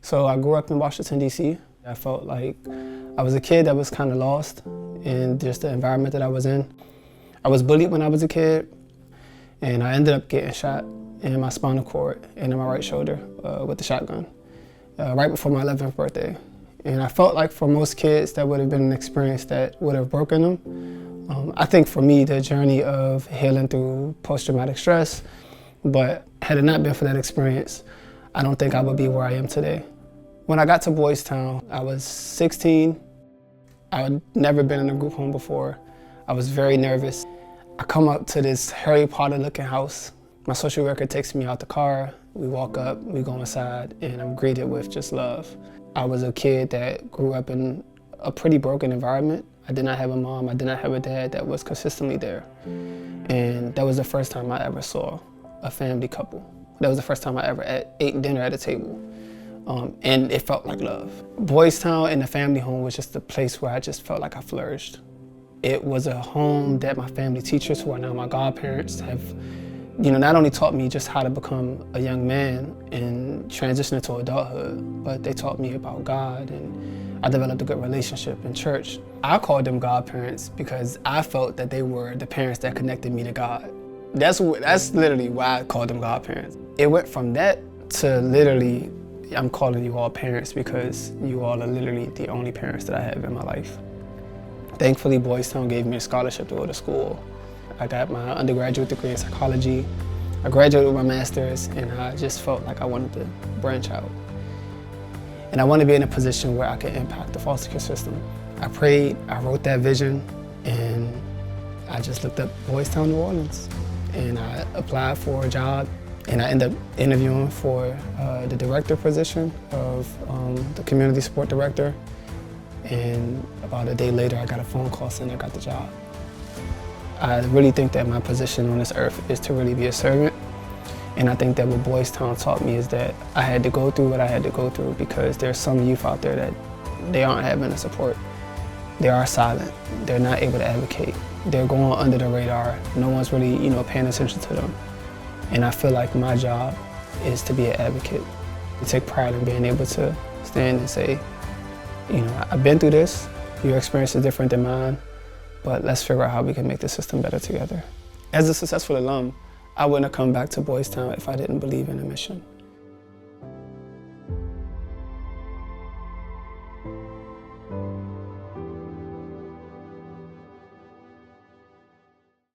So I grew up in Washington, D.C. I felt like I was a kid that was kind of lost in just the environment that I was in. I was bullied when I was a kid, and I ended up getting shot in my spinal cord and in my right shoulder with a shotgun right before my 11th birthday. And I felt like for most kids that would have been an experience that would have broken them. I think for me, the journey of healing through post-traumatic stress, but had it not been for that experience, I don't think I would be where I am today. When I got to Boys Town, I was 16. I had never been in a group home before. I was very nervous. I come up to this Harry Potter looking house. My social worker takes me out the car. We walk up, we go inside, and I'm greeted with just love. I was a kid that grew up in a pretty broken environment. I did not have a mom, I did not have a dad that was consistently there. And that was the first time I ever saw a family couple. That was the first time I ever ate dinner at a table. And it felt like love. Boys Town and the family home was just a place where I just felt like I flourished. It was a home that my family teachers, who are now my godparents, have not only taught me just how to become a young man and transition into adulthood, but they taught me about God, and I developed a good relationship in church. I called them godparents because I felt that they were the parents that connected me to God. That's literally why I called them godparents. It went from that to literally, I'm calling you all parents because you all are literally the only parents that I have in my life. Thankfully, Boys Town gave me a scholarship to go to school. I got my undergraduate degree in psychology. I graduated with my master's, and I just felt like I wanted to branch out. And I want to be in a position where I can impact the foster care system. I prayed, I wrote that vision, and I just looked up Boys Town, New Orleans. And I applied for a job, and I ended up interviewing for the director position of the community support director. And about a day later, I got a phone call saying I got the job. I really think that my position on this earth is to really be a servant. And I think that what Boys Town taught me is that I had to go through what I had to go through because there's some youth out there that they aren't having the support. They are silent. They're not able to advocate. They're going under the radar. No one's really, paying attention to them. And I feel like my job is to be an advocate. I take pride in being able to stand and say, I've been through this. Your experience is different than mine, but let's figure out how we can make the system better together. As a successful alum, I wouldn't have come back to Boys Town if I didn't believe in the mission.